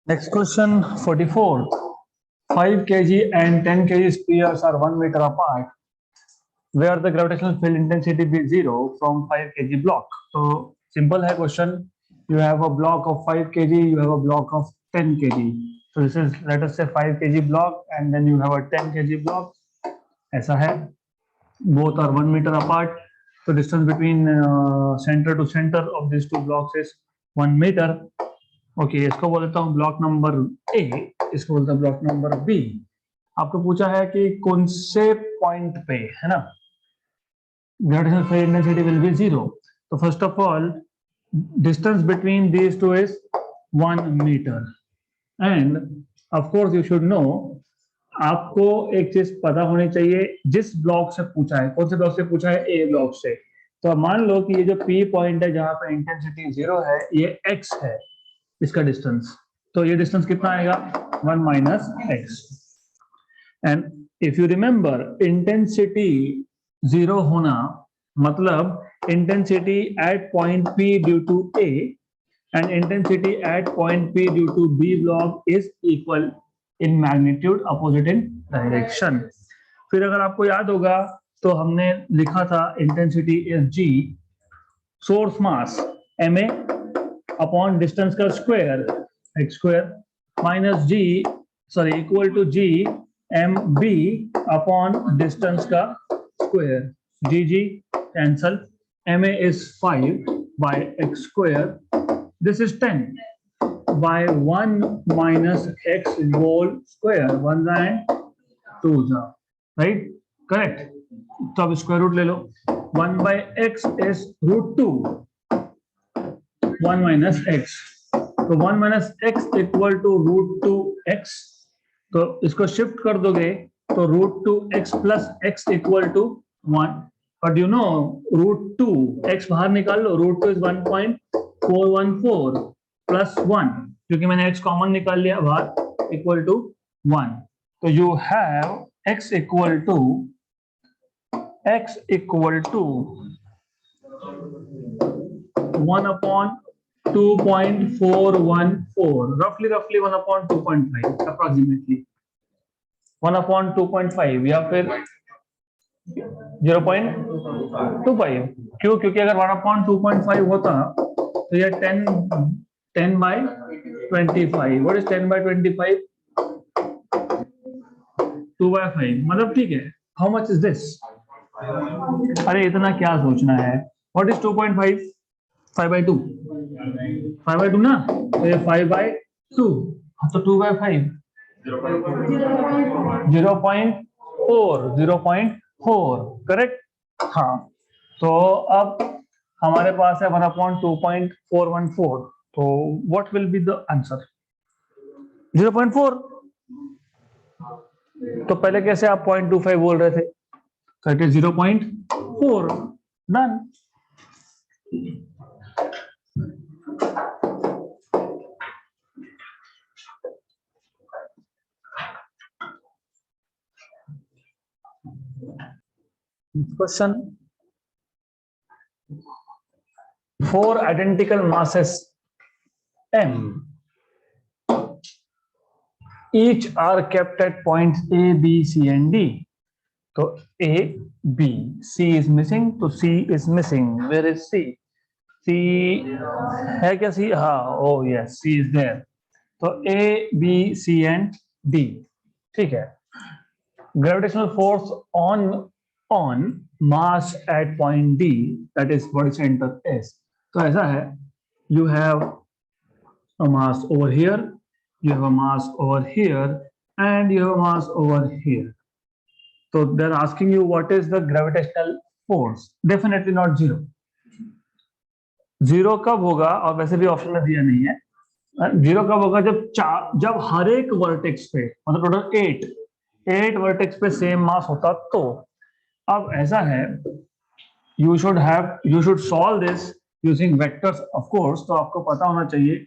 Next question 44. 5 kg and 10 kg spheres are 1 meter apart, where the gravitational field intensity be 0 from 5 kg block. So simple है question. You have a block of 5 kg, you have a block of 10 kg. So this is, let us say, 5 kg block, and then you have a 10 kg block. ऐसा है. Both are 1 meter apart. So distance between center to center of these two blocks is 1 meter. Okay, इसको बोल देता हूँ block number A, इसको बोलता हूँ block number B. आपको पूछा है कि कौन से पॉइंट पे, है ना, gravitational field intensity will be 0. So first of all, distance between these two is 1 meter, and of course you should know, आपको एक चीज पता होनी चाहिए, जिस ब्लॉक से पूछा है, कौन से ब्लॉक से पूछा है, ए ब्लॉक से. तो मान लो कि ये जो पी पॉइंट है जहां पे इंटेंसिटी 0 है, ये एक्स है, इसका डिस्टेंस. तो ये डिस्टेंस कितना आएगा, 1 minus X. And if you remember, intensity 0 होना मतलब intensity at point P due to A and intensity at point P due to B block is equal in magnitude, opposite in direction. फिर अगर आपको याद होगा तो हमने लिखा था intensity is G, source mass M A upon distance का square X square, minus G, sorry, equal to G M B upon distance का square. G G cancel, M A is 5 by x square, this is 10 by 1 minus x whole square, 1 and 2 जा, right? Correct. तो अब square root ले लो. 1 by x is root 2, 1 minus x. तो 1 minus x equal to root 2x. तो इसको shift कर दोगे तो root 2x plus x equal to 1. But you know, root 2 x बाहर निकाल लो, root 2 is 1.414 प्लस 1, क्योंकि मैंने x कॉमन निकाल लिया बाहर, इक्वल टू 1. तो you have x equal to 1 upon 2.414, roughly 1 upon 2.5 approximately, 1 upon 2.5 या फिर 0.25. क्यों? क्योंकि अगर 1 अपॉन 2.5 होता तो ये 10 by 25. What is 10 by 25? 2 by 5. मतलब ठीक है. How much is this? अरे इतना क्या सोचना है? What is 2.5? 5 by 2. 5 by 2 ना? तो ये 5 by 2. तो 2 by 5. 0.4. करेक्ट? हाँ. तो अब हमारे पास है 1 अपॉन 2.414. तो what will be the answer? 0.4. तो पहले कैसे आप 0.25 बोल रहे थे? तो it is 0.4. Done. Question. 4 identical masses M each are kept at points A, B, C and D. तो A, B, C is missing. तो C is missing. Where is C? C है क्या C? हाँ, oh yes, C is there. तो A, B, C and D. ठीक है. Gravitational force on mass at point D, that is body center S. तो ऐसा है, you have a mass over here, you have a mass over here, and you have a mass over here. So they're asking you what is the gravitational force. Definitely not 0. 0 कब होगा, और वैसे भी option में दिया नहीं है. 0 कब होगा, जब हर एक वर्टेक्स पे, मतलब टोटल 8 वर्टेक्स पे सेम मास होता. तो अब ऐसा है, you should solve this using vectors of course. तो आपको पता होना चाहिए.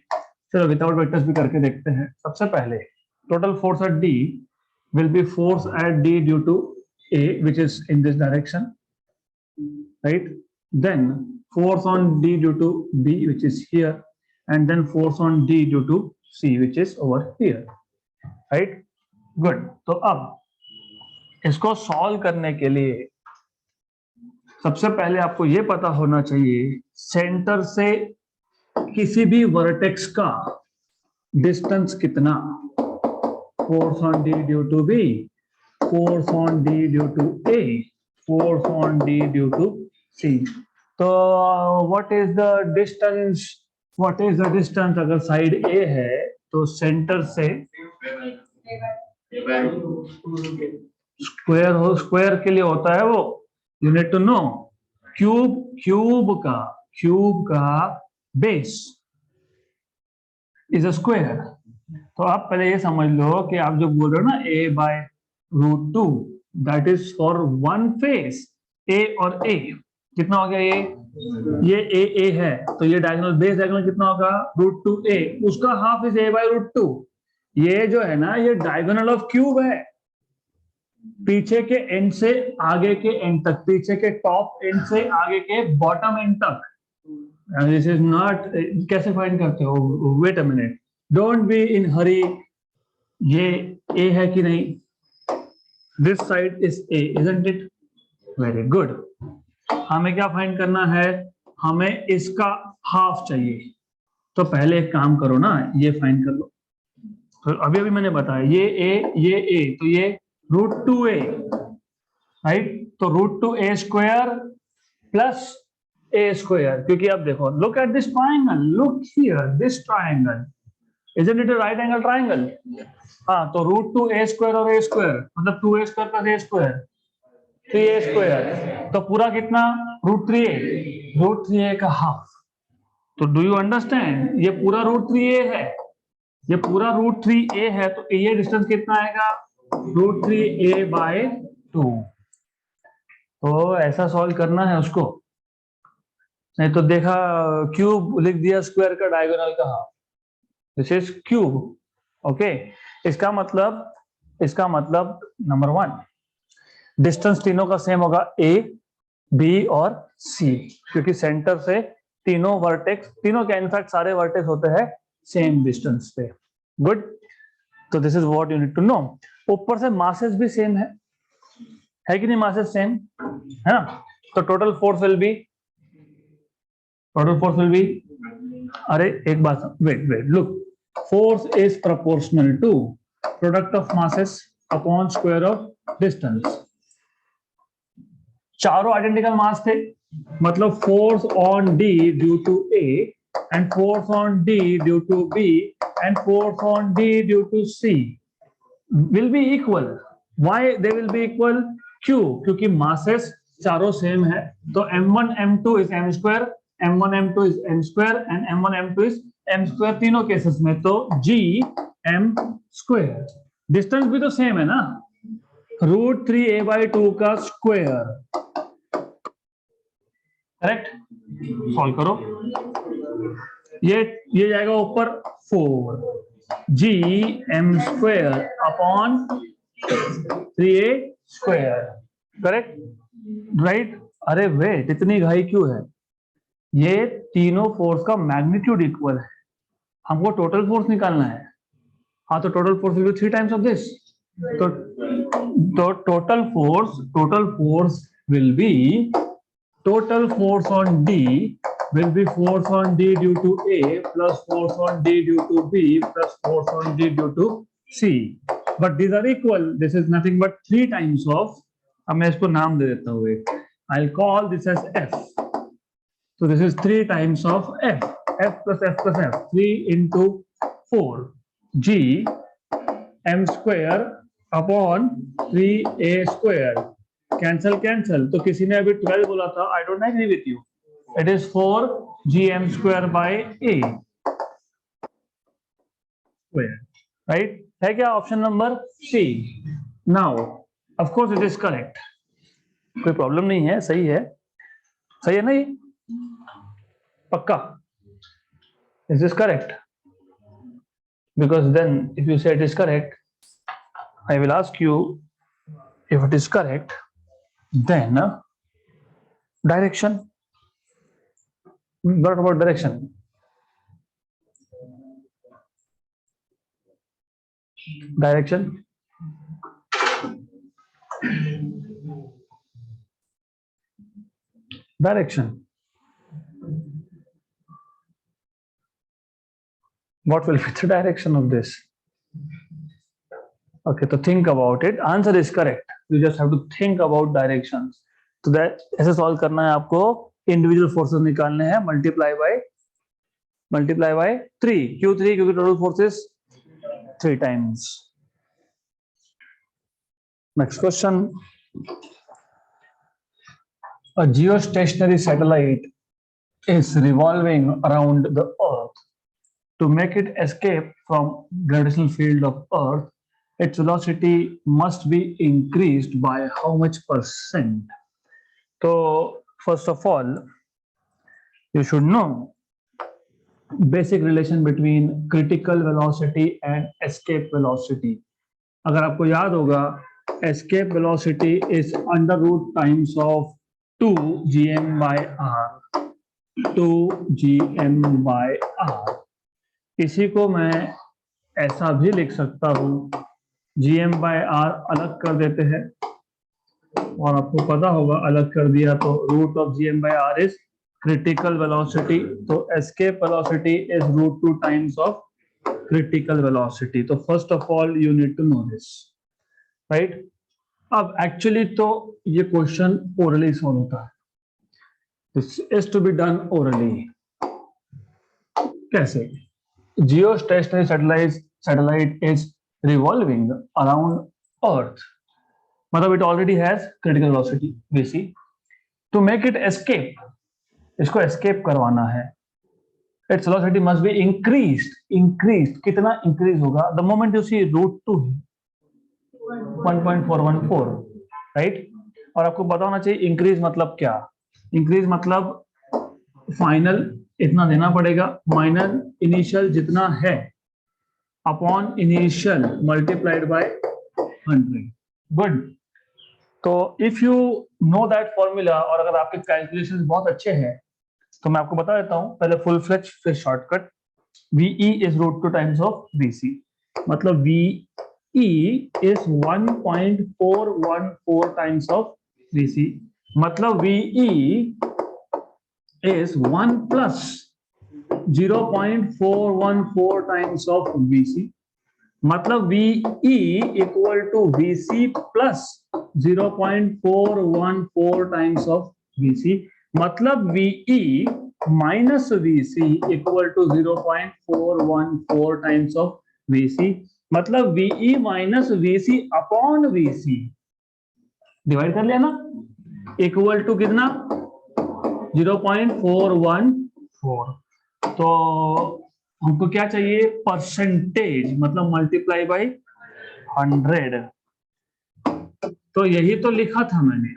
चलो विदाउट वेक्टर्स भी करके देखते हैं. सबसे पहले total force at D will be force at D due to A, which is in this direction, right? Then force on D due to B, which is here, and then force on D due to C, which is over here, right? Good. तो अब इसको solve करने के लिए सबसे पहले आपको ये पता होना चाहिए सेंटर से किसी भी वर्टेक्स का डिस्टेंस कितना, force on D due to B, force on D due to A, force on D due to C. तो what is the distance, what is the distance अगर साइड ए है तो centre से square हो, square के लिए होता है वो, you need to know, cube का बेस इज अ स्क्वायर। तो आप पहले ये समझ लो कि आप जो बोल रहे हो ना a/√2, that is for one face, a और a कितना हो गया, ये a है तो ये डायगोनल, बेस डायगोनल कितना होगा, √2a, उसका हाफ इज a/√2। ये जो है ना ये डायगोनल ऑफ क्यूब है, पीछे के एंड से आगे के एंड तक, पीछे के टॉप एंड से आगे के बॉटम एंड तक। दिस इज नॉट, कैसे फाइंड करते हो, wait a minute, don't be in hurry, ये ए है कि नहीं, this side is A, isn't it, very good. हमें क्या फाइंड करना है, हमें इसका हाफ चाहिए, तो पहले एक काम करो ना, ये फाइंड कर लो। तो अभी अभी मैंने बताया ये ए, तो ये √2a, राइट, तो √2a square plus a square, क्योंकि अब देखो, look at this triangle, look here, this triangle, isn't it a right angle triangle? हाँ, तो √2a स्क्वायर और a स्क्वायर मतलब 2a square plus a square, 3a square, तो पूरा कितना, √3a का हाफ। तो डू यू अंडरस्टैंड, ये पूरा √3a है, ये पूरा √3a है, तो ये डिस्टेंस कितना आएगा, √3a/2। तो ऐसा सॉल्व करना है उसको, नहीं तो देखा क्यूब लिख दिया स्क्वायर का डायगोनल का half, this is cube, okay. इसका मतलब नंबर 1, डिस्टेंस तीनों का सेम होगा, a, b और c, क्योंकि सेंटर से तीनों वर्टेक्स, तीनों के इनफैक्ट सारे वर्टेक्स होते हैं सेम डिस्टेंस पे। गुड, तो this is what you need to know. ऊपर से मासेस भी सेम है कि नहीं, मासेस सेम है ना, तो टोटल फोर्स विल बी, अरे एक बात, wait look, force is proportional to product of masses upon square of distance. चारों आइडेंटिकल मास थे, मतलब force on D due to A and force on D due to B and force on D due to C will be equal. Why they will be equal? क्योंकि masses चारों same है, तो m1 m2 is m square, m1 m2 is m square and m1 m2 is m square तीनों cases में, तो g m square। Distance भी तो same है ना, √3a/2 का स्क्वायर, करेक्ट, सॉल्व करो, ये जाएगा ऊपर 4 g(m²) upon 3a square, correct, right. अरे वेट, इतनी घाई क्यों है, ये तीनों फोर्स का मैग्नीट्यूड इक्वल है, हमको टोटल फोर्स निकालना है। हाँ, तो total force will be 3 times of this, तो total force will be, total force on D will be force on D due to A plus force on D due to B plus force on D due to C. But these are equal. This is nothing but 3 times of, अब मैं इसको नाम दे देता हूँ एक, I'll call this as F. So this is 3 times of F. F plus F plus F. 3 into 4. G m square upon 3a square. Cancel, तो किसी ने अभी 12 बोला था, I don't agree with you, it is 4 gm²/a, right, है क्या option number C. Now of course it is correct, कोई problem नहीं है, सही है ना, ये पक्का, is this correct, because then if you say it is correct, I will ask you if it is correct, then direction, what about direction? Direction, direction, what will be the direction of this? Okay, तो think about it. Answer is correct. You just have to think about directions. तो that ऐसे solve करना है आपको. Individual forces निकालने हैं. Multiply by 3. क्यों 3? क्योंकि total forces 3 times. Next question. A geostationary satellite is revolving around the Earth. To make it escape from gravitational field of Earth, its velocity must be increased by how much percent? So first of all, you should know basic relation between critical velocity and escape velocity. अगर आपको याद होगा, escape velocity is under root times of 2 gm by r. 2 gm by r. इसी को मैं ऐसा भी लिख सकता हूं, gm by r अलग कर देते हैं, और आपको पता होगा अलग कर दिया तो root of gm by r is critical velocity. तो escape velocity is root 2 times of critical velocity. तो first of all you need to know this, right. अब एक्चुअली तो ये क्वेश्चन ओरली सॉल्व होता है. This is to be done orally. कैसे? Geostationary satellite is revolving around Earth. मतलब it already has critical velocity vc. To make it escape, इसको escape करवाना है, its velocity must be increased. कितना increase होगा? The moment you see root 2 1.414, right? और आपको पता होना चाहिए increase मतलब क्या. Increase मतलब फाइनल इतना देना पड़ेगा माइनस इनिशियल जितना है upon initial multiplied by 100. Good. तो if you know that formula, और अगर आपके कैलकुलेशंस बहुत अच्छे हैं तो मैं आपको बता देता हूं. पहले फुल फ्लेज फिर shortcut. VE is root 2 times of VC. मतलब VE is 1.414 times of VC. मतलब VE is 1 plus 0.414 times of VC. मतलब VE equal to VC plus 0.414 times of VC. मतलब VE minus VC equal to 0.414 times of VC. मतलब VE minus VC upon VC. Divide कर लिया ना, equal to कितना? 0.414. तो हमको क्या चाहिए? परसेंटेज, मतलब मल्टीप्लाई बाय 100. तो यही तो लिखा था मैंने,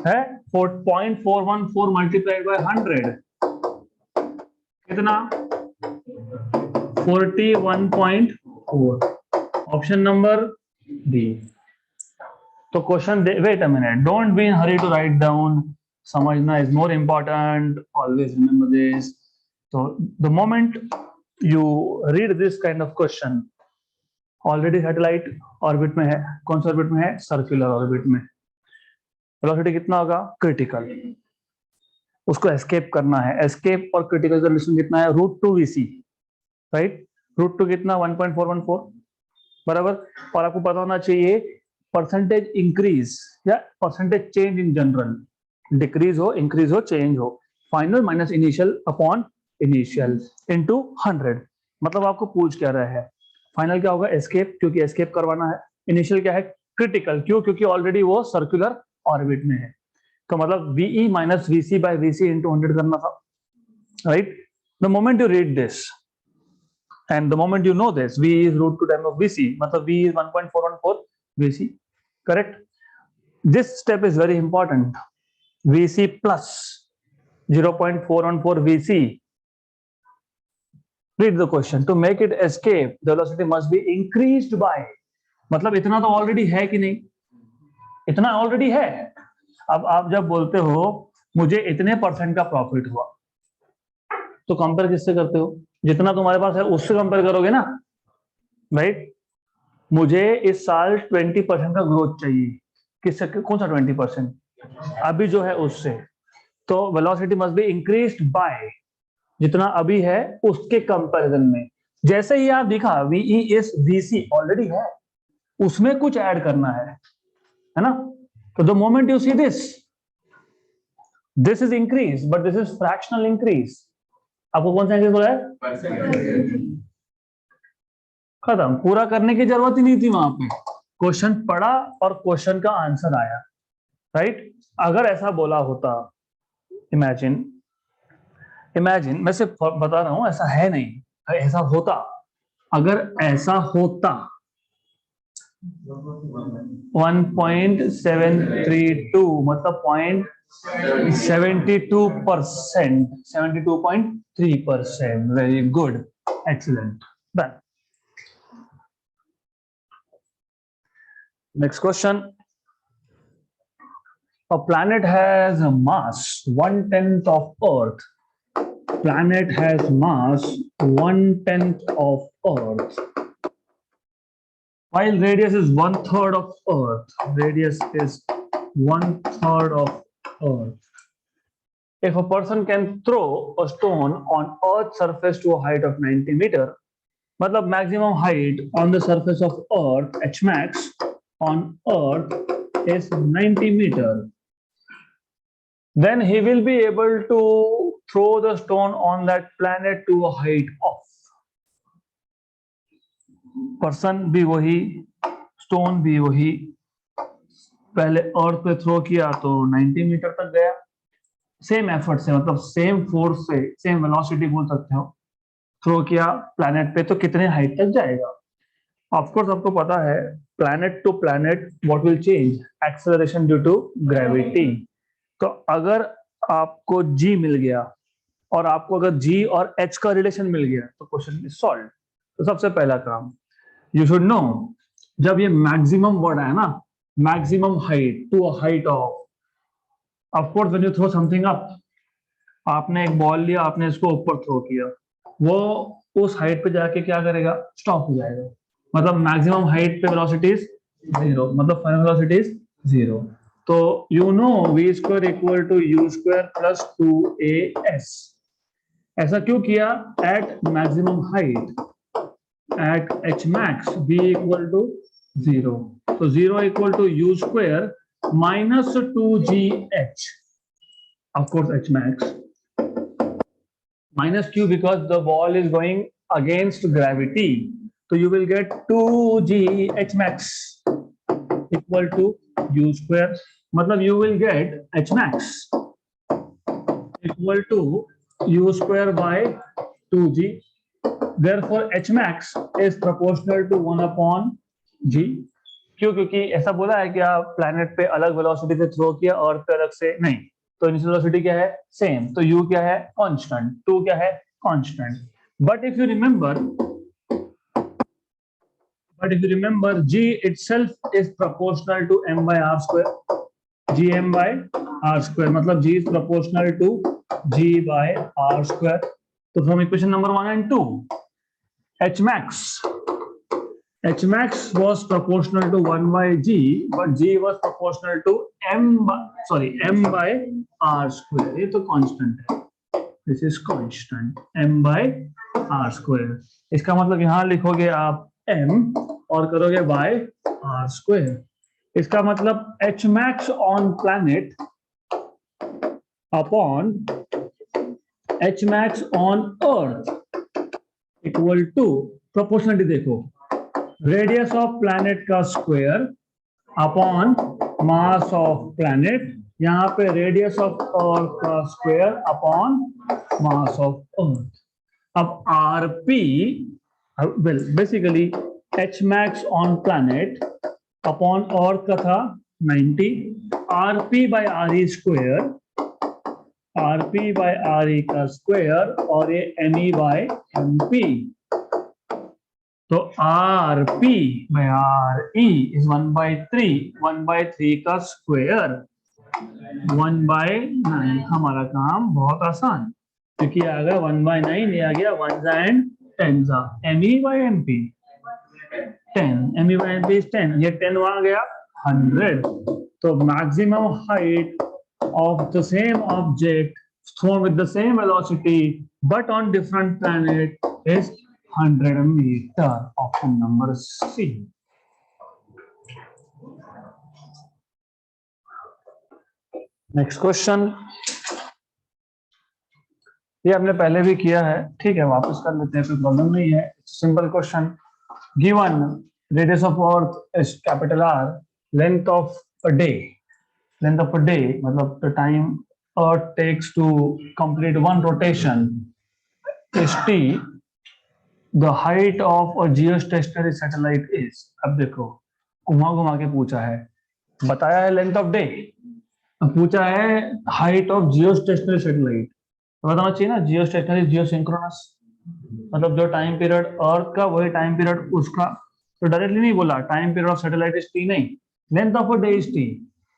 है 0.414 मल्टीप्लाइड बाय 100 कितना? 41.4. Option number D. तो question wait a minute, don't be in hurry to write down. समझना is more important. Always remember this. तो the moment you read this kind of question, already satellite orbit में है. कौन सा orbit में है? Circular orbit में. Velocity कितना होगा? क्रिटिकल. उसको एस्केप करना है. एस्केप और क्रिटिकल का रिलेशन कितना है? √2vc, right. √2 कितना? 1.414, बराबर. और आपको पता होना चाहिए परसेंटेज इंक्रीज या percentage change in general, decrease हो, इंक्रीज हो, चेंज हो. Final minus initial upon initial into 100. मतलब आपको पूछ क्या रहा है? फाइनल क्या होगा? एस्केप, क्योंकि एस्केप करवाना है. इनिशियल क्या है? क्रिटिकल. क्यों? क्योंकि ऑलरेडी वो सर्कुलर ऑर्बिट में है. तो मतलब VE minus VC by VC into 100 करना था, right. The moment you read this and the moment you know this, VE is √2 times of VC, मतलब VE is 1.414 VC, correct. This step is very important. VC plus 0.414 VC. Read the question. To make it escape, the velocity must be increased by. मतलब इतना तो already है कि नहीं? इतना already है. अब आप जब बोलते हो मुझे इतने % का प्रॉफिट हुआ, तो कंपेयर किससे करते हो? जितना तुम्हारे पास है उससे कंपेयर करोगे ना, राइट. मुझे इस साल 20% का ग्रोथ चाहिए, किससे, कौन सा 20%, अभी जो है उससे, तो velocity must be increased by, जितना अभी है उसके कंपैरिजन में। जैसे ही आप दिखा वीई इज वीसी ऑलरेडी है, उसमें कुछ ऐड करना है ना। तो the moment you see this is increase but this is fractional increase, आपको कौन सा इंक्रीज बोला है? खत्म, पूरा करने की जरूरत ही नहीं थी वहां पे, क्वेश्चन पढ़ा और क्वेश्चन का आंसर आया, राइट। अगर ऐसा बोला होता, इमेजिन, इमेजिन, मैं सिर्फ बता रहा हूं, ऐसा है नहीं, ऐसा होता, अगर ऐसा होता 1.732 मतलब 0.72%, 72.3%, very good, excellent, done. Next question, a planet has a mass 1/10 of Earth. Planet has mass 1/10 of Earth. While radius is 1/3 of Earth. Radius is 1/3 of Earth. If a person can throw a stone on Earth's surface to a height of 90 meters, मतलब maximum height on the surface of Earth, H max on Earth is 90 meters. Then he will be able to throw the stone on that planet to a height of, person भी वही, stone भी वही, पहले अर्थ पे throw किया तो 90 metre तक गया, सेम एफर्ट से, मतलब सेम फोर्स से, सेम वेलोसिटी बोल सकते हो, थ्रो किया प्लैनेट पे तो कितने हाइट तक जाएगा। ऑफ कोर्स आपको पता है planet to planet what will change, acceleration due to gravity. तो अगर आपको जी मिल गया और आपको अगर जी और एच का रिलेशन मिल गया तो क्वेश्चन इज सॉल्व। तो सबसे पहला काम यू शुड नो, जब ये मैक्सिमम वर्ड है ना, maximum height to a height of course when you throw something up, आपने एक बॉल लिया, आपने इसको ऊपर थ्रो किया, वो उस हाइट पे जाके क्या करेगा, स्टॉप हो जाएगा, मतलब मैक्सिमम हाइट पे वेलोसिटी इज जीरो, मतलब फाइनल वेलोसिटी इज जीरो। तो you know v square equal to u square plus 2as, ऐसा क्यों किया, at maximum height, at h max b equal to 0, so 0 equal to u square minus 2gh, of course h max minus q because the ball is going against gravity, so you will get 2gh max equal to u square, मतलब you will get h max equal to u square by 2g, therefore h max is proportional to 1 upon g। क्यों, क्योंकि ऐसा बोला है कि आप planet पे अलग वेलोसिटी से थ्रो किया और पे अलग से नहीं, तो इनिशियल वेलोसिटी क्या है, सेम, तो u क्या है, कांस्टेंट, 2 क्या है, constant. But if you remember g itself is proportional to m by r square, gm by r square, मतलब g is proportional to g by r square। तो from equation number 1 and 2, h max was proportional to 1 by g, but g was proportional to m by r square, ये तो constant है, this is constant m by r square। इसका मतलब यहां लिखोगे आप m और करोगे by r square, इसका मतलब h max on planet upon h max on earth equal to, proportionality देखो, रेडियस ऑफ प्लैनेट का square upon mass of planet, यहाँ पे रेडियस ऑफ अर्थ का square upon mass of earth. अब RP, well basically H max on planet upon earth का था 90, RP by R E square, RP by R E का square, और ये M E by M P, तो R P by R E is 1/3, 1/3 का square 1/9। हमारा काम बहुत आसान, क्योंकि आ गया 1/9, ये आ गया 1s and 10s, M E by M P. 10, MU by NP is 10, ये 10 वहां गया 100. तो maximum height of the same object thrown with the same velocity but on different planet is 100 meter. Option number C. Next question, ये हमने पहले भी किया है, ठीक है, वापस कर लेते हैं, कोई प्रॉब्लम नहीं है. Simple question, given radius of earth is capital R, length of a day, length of a day मतलब the time earth takes to complete one rotation is T, the height of a geostationary satellite is. अब देखो घुमा घुमा के पूछा है, बताया है लेंथ ऑफ डे, पूछा है हाइट ऑफ जियोस्टेशनरी सैटेलाइट. तो बताना चाहिए ना, जियोस्टेशनरी जियोसिंक्रोनस मतलब जो टाइम पीरियड अर्थ का वही टाइम पीरियड उसका. तो डायरेक्टली नहीं बोला time period of satellite is T, नहीं, length of a day is T.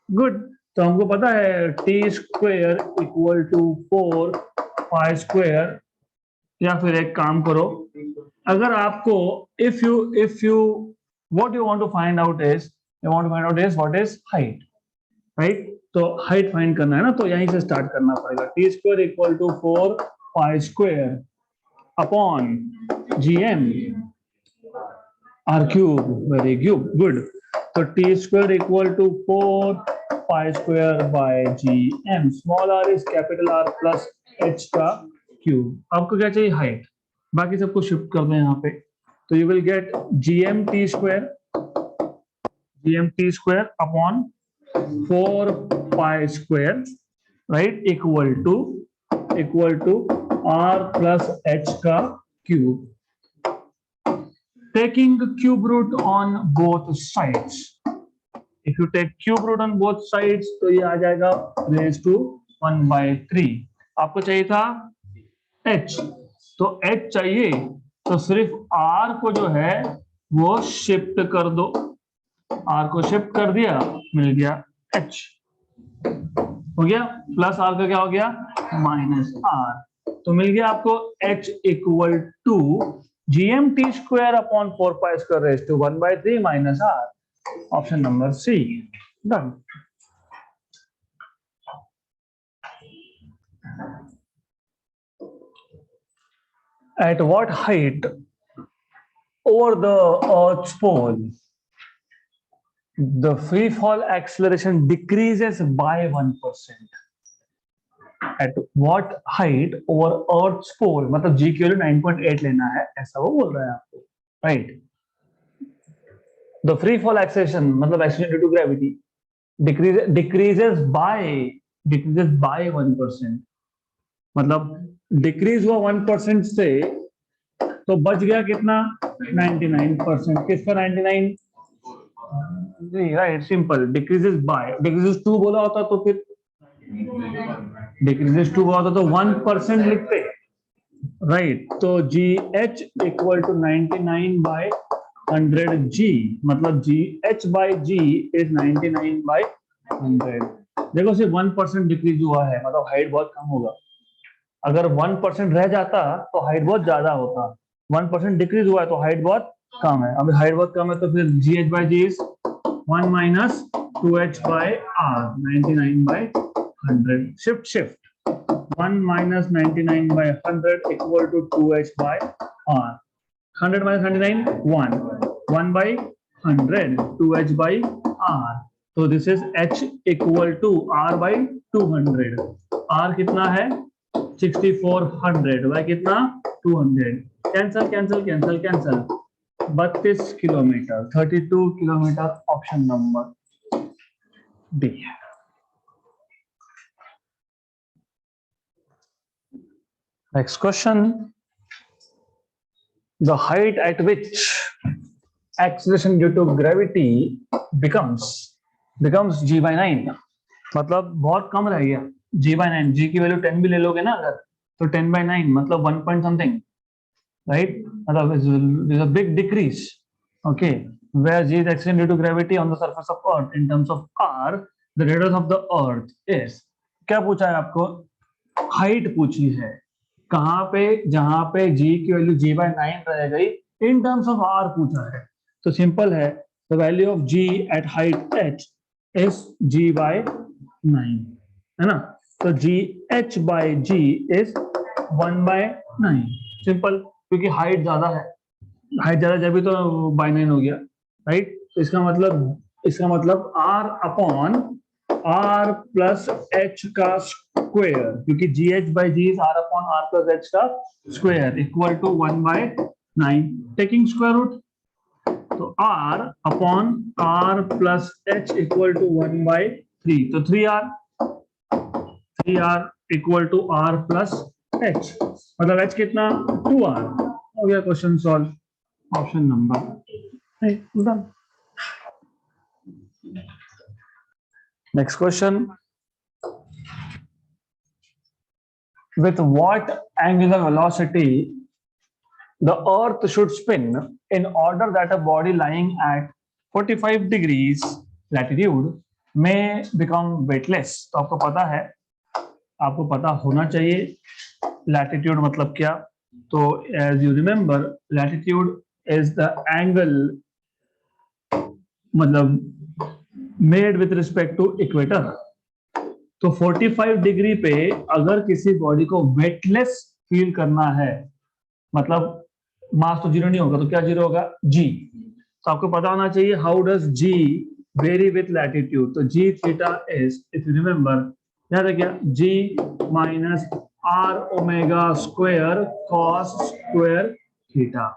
Good. तो हमको पता है T square equal to 4 pi square. या फिर एक काम करो, अगर आपको if you what you want to find out is, you want to find out is what is height, right. तो हाइट फाइंड करना है ना, तो यहीं से स्टार्ट करना पड़ेगा. T square equal to 4 pi square upon GM R cube. Very good. तो T square equal to 4 pi square by GM. Small R is capital R plus H का क्यूब. आपको क्या चाहिए? हाइट. बाकी सबको शिफ्ट कर दें यहाँ पे. तो you will get GM T square upon 4 pi square, right, equal to r plus h का cube. Taking the cube root on both sides. If you take cube root on both sides, तो ये आ जाएगा raised to 1/3. आपको चाहिए था h, तो h चाहिए तो सिर्फ r को जो है वो शिफ्ट कर दो. r को शिफ्ट कर दिया, मिल गया h. हो गया प्लस आर का क्या हो गया माइनस आर. तो मिल गया आपको h equal to GM T square upon 4 pi square raise to 1/3 minus R. Option number C. Done. At what height over the Earth's pole the free fall acceleration decreases by 1%? At what height over Earth's pole, मतलब g की value 9.8 लेना है, ऐसा वो बोल रहा है आपको, right. The free fall acceleration मतलब acceleration due to gravity decreases by 1%. मतलब डिक्रीज हुआ 1% से, तो बच गया कितना 99%. किसका 99? Right, simple. डिक्रीजेस 2 बोला होता तो फिर डिक्रीजेस 2 बोला होता तो 1% लिखते, राइट. तो G H equal to 99/100 G, मतलब G H by G is 99/100. देखो सिर्फ 1% डिक्रीज हुआ है, मतलब हाइट बहुत कम होगा. अगर 1% रह जाता तो हाइट बहुत ज्यादा होता. 1% डिक्रीज हुआ है तो हाइट बहुत कम है. अभी हाइट बहुत कम है तो फिर G H by G is 1 minus 2h by R, 99/100. Shift 1 minus 99/100 equal to 2h by R. 100 minus 99 1/100 2h by R. तो this is h equal to r by 200. r कितना है 6400 बाई कितना 200. Cancel 32 kilometre, 32 kilometre. Option number D. Next question, the height at which acceleration due to gravity becomes g/9. मतलब बहुत कम रह गया g/9. g की value 10 भी ले लोगे ना अगर, तो 10/9 मतलब 1 point something, right? मतलब is a big decrease. Okay, where g is accident due to gravity on the surface of earth in terms of r, the radius of the earth is. क्या पूछा है आपको? हाइट पूछी है. कहाँ पे? जहां पे g की वैल्यू g/9 रह गई, in terms of r पूछा है. तो सिंपल है, the value of g at height h is g by 9, है ना। तो g h by g is 1 by 9, simple, क्योंकि हाइट ज्यादा है, हाइट ज्यादा जब भी तो बाय 9 हो गया, राइट। तो इसका मतलब r upon r plus h का स्क्वायर, क्योंकि G H by G is r upon r plus h का square equal to 1 by 9, taking square root. तो r upon r plus h equal to 1 by 3, तो 3r equal to r plus h, मतलब h कितना 2r, हो गया question solve, option number. Next question, with what angular velocity the earth should spin in order that a body lying at 45 degrees latitude may become weightless। तो आपको पता है, आपको पता होना चाहिए latitude मतलब क्या। तो as you remember, latitude is the angle मतलब made with respect to equator। तो 45 डिग्री पे अगर किसी बॉडी को वेटलेस फील करना है, मतलब मास तो जीरो नहीं होगा, तो क्या जीरो होगा, जी। तो आपको पता होना चाहिए how does G vary with latitude. तो G theta is, if you remember, याद है क्या, G minus R omega square cos square theta.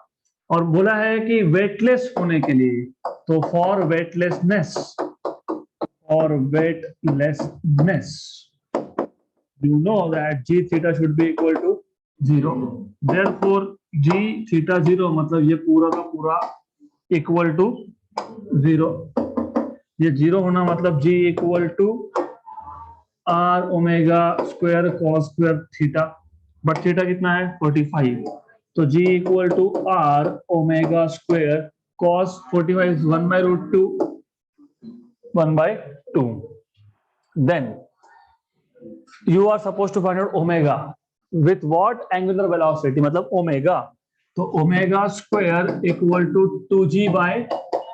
और बोला है कि वेटलेस होने के लिए, तो for weightlessness or weightlessness, you know that g theta should be equal to 0, therefore g theta 0 मतलब ये पूरा का पूरा इक्वल टू 0, ये 0 होना मतलब g equal to r omega square cos square theta, but theta कितना है 45, तो g equal to r omega square cos 45 is 1 by root 2, 1 by 2. Then you are supposed to find out omega with what angular velocity, मतलब omega, तो omega square equal to 2g by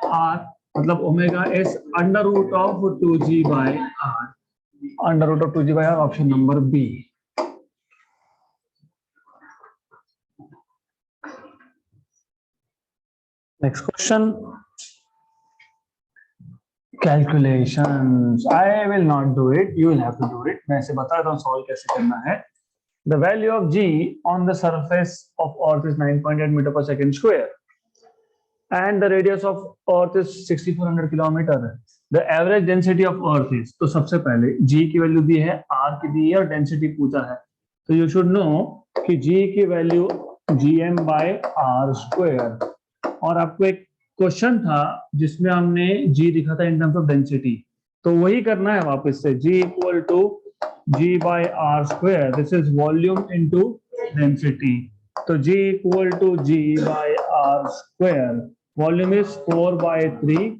r, मतलब omega is under root of 2g by r, under root of 2g by r, option number B. Next question, calculations, I will not do it, you will have to do it। मैं इसे बताता हूँ solve कैसे करना है। The value of g on the surface of earth is 9.8 meter per second square and the radius of earth is 6400 kilometer। The average density of earth is, तो सबसे पहले g की वैल्यू दी है, r की दी है और डेंसिटी पूछा है, तो you should know कि g की value gm by r square, और आपको एक क्वेश्चन था जिसमें हमने g लिखा था इन टर्म्स ऑफ डेंसिटी, तो वही करना है वापस से, g equal to g by R square, this is volume into density, तो g equal to g by R square, volume is 4 by 3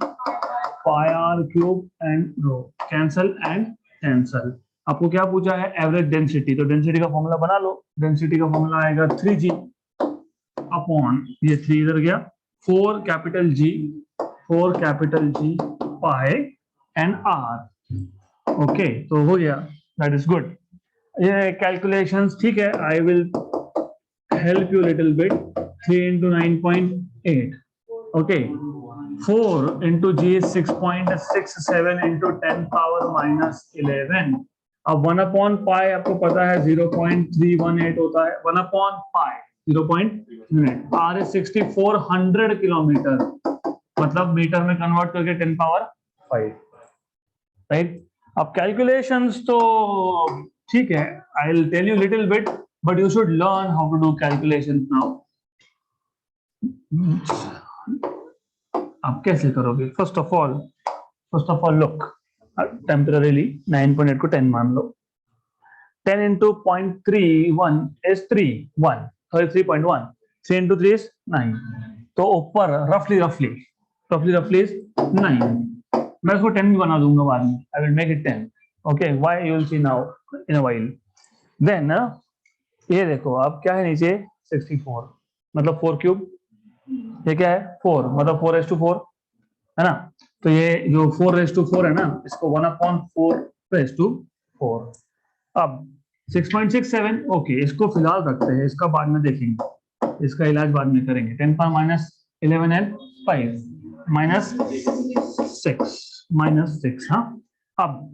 pi R cube and rho, cancel and cancel. आपको क्या पूछा है, एवरेज डेंसिटी, तो density का formula बना लो, density का फॉर्मूला आएगा 3g अपॉन, ये 3 इधर गया, 4 capital G pi and R, okay, तो हो गया, दैट इज गुड। ये कैलकुलेशंस ठीक है, I will help you little bit. 3 into 9.8, okay, 4 into G is 6.67 into 10 power minus 11। अब 1 अपॉन पाई आपको पता है 0.318 होता है, 1 अपॉन पाई 0.3, आर इज 6400 किलोमीटर, मतलब मीटर में कन्वर्ट करके 10 पावर 5, राइट। अब कैलकुलेशंस तो ठीक है, I will tell you little bit, but you should learn how to do calculations now. आप कैसे करोगे, first of all look, temporarily 9.8 को 10 मान लो, 10 into 0.31 is 3.1, 3.1, 3 into 3 is 9, तो ऊपर रफली इज 9, मैं इसको 10 भी बना दूंगा बाद में, I will make it 10, okay, why you will see now in a while. Then ये देखो अब क्या है नीचे 64, मतलब 4 क्यूब ये क्या है 4, मतलब 4:4 है ना। तो ये जो 4:4 है ना, इसको 1/4 4। अब 6.67, ओके, इसको फिलहाल रखते हैं, इसका बाद में देखेंगे, इसका इलाज बाद में करेंगे। 10 पावर माइनस 11 एंड 5 माइनस 6 हाँ। अब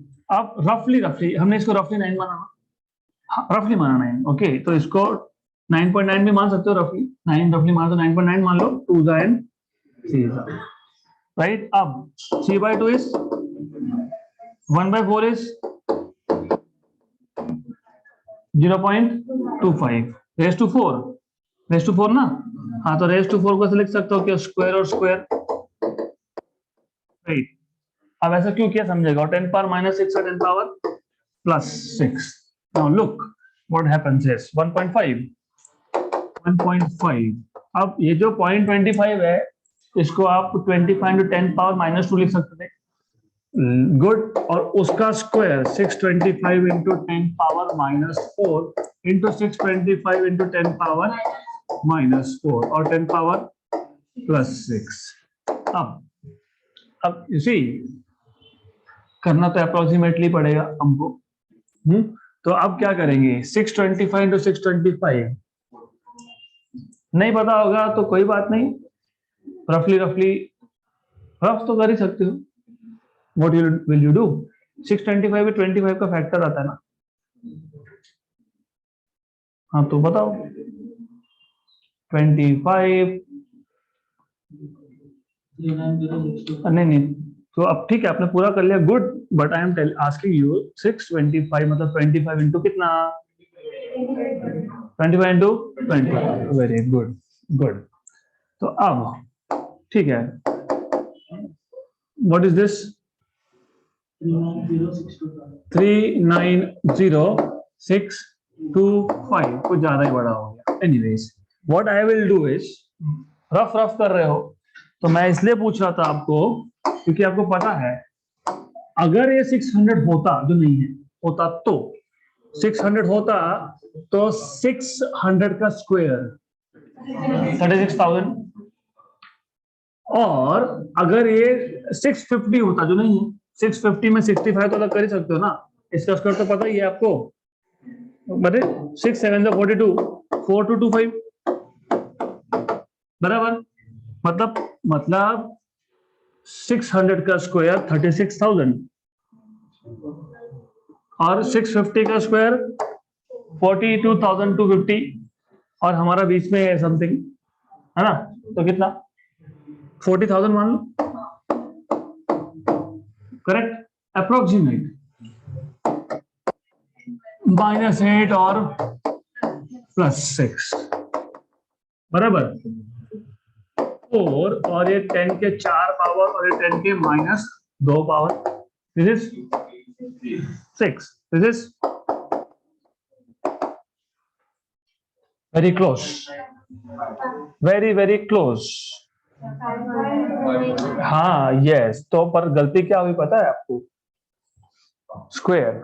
रफली रफली हमने इसको रफली 9 माना, रफली माना 9, ओके, तो इसको 9.9 भी मान सकते हो, रफली 9 रफली माना तो 9.9 मान लो, 2 एंड 3 राइट। अब 3/2 इज 1/4 इज 0.25 रेस टू 4 ना। हाँ, तो रेस टू 4 को लिख सकते हो कि स्क्वायर और स्क्वायर, राइट। अब ऐसा क्यों किया समझेगा। 10 पावर माइनस 6 और 10 power plus 6। Now look what happens is 1.5। अब ये जो 0.25 है, इसको आप 25 into 10 पावर माइनस 2 लिख सकते थे, गुड। और उसका square 625 into 10 power minus 4 into 625 into 10 power minus 4 और 10 पावर प्लस 6। अब यू सी करना तो अप्रोक्सीमेटली पड़ेगा हमको। तो अब क्या करेंगे, 625 into 625 नहीं पता होगा तो कोई बात नहीं, रफली रफली रफ तो कर ही सकते हो। What will you do? 625 में 25 का फैक्टर आता है ना। हाँ तो बताओ 25 नहीं, तो अब ठीक है, आपने पूरा कर लिया, good. But I am asking you 625 मतलब 25 इंटू कितना, 25 इंटू 20, वेरी गुड गुड। तो अब ठीक है, व्हाट इज दिस 390,625, कुछ ज्यादा ही बड़ा हो गया। Anyways what I will do is, rough rough कर रहे हो तो मैं इसलिए पूछ रहा था आपको क्योंकि आपको पता है अगर ये 600 होता, जो नहीं है होता, तो 600 होता तो 600 का स्क्वायर 36,000, और अगर ये 650 होता, जो नहीं है 650 में 65 तो अलग कर ही सकते हो ना, इसका स्क्वायर तो पता ही है आपको, बट 6 7 42 4225 बराबर, मतलब 600 का स्क्वायर 36,000 और 650 का स्क्वायर 42,250 और हमारा बीच में है समथिंग, है ना, तो कितना 40,000 मान लो, करेक्ट, अप्रोक्सीमेट -8 और +6 बराबर 4, और ये 10 के 4 पावर और ये 10 के -2 power, this is 6, this is very close, very very close. हाँ यस, तो पर गलती क्या हुई पता है आपको, स्क्वायर,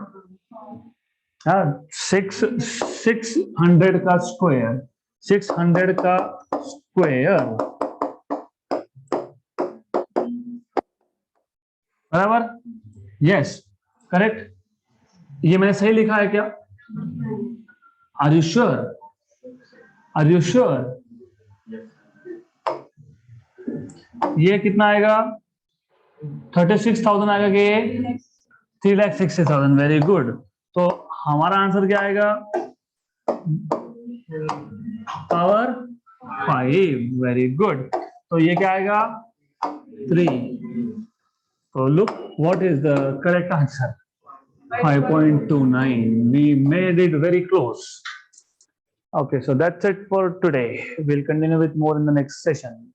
हाँ 600 का स्क्वायर 600 का स्क्वायर बराबर, यस करेक्ट। ये मैंने सही लिखा है क्या, are you sure, are you sure. ये कितना आएगा 36,000 आएगा कि 3,60,000, वेरी गुड। तो हमारा आंसर क्या आएगा, पावर 5, वेरी गुड। तो ये क्या आएगा 3। तो look what is the correct answer, 5.29, we made it very close. Okay, so that's it for today. We'll continue with more in the next session.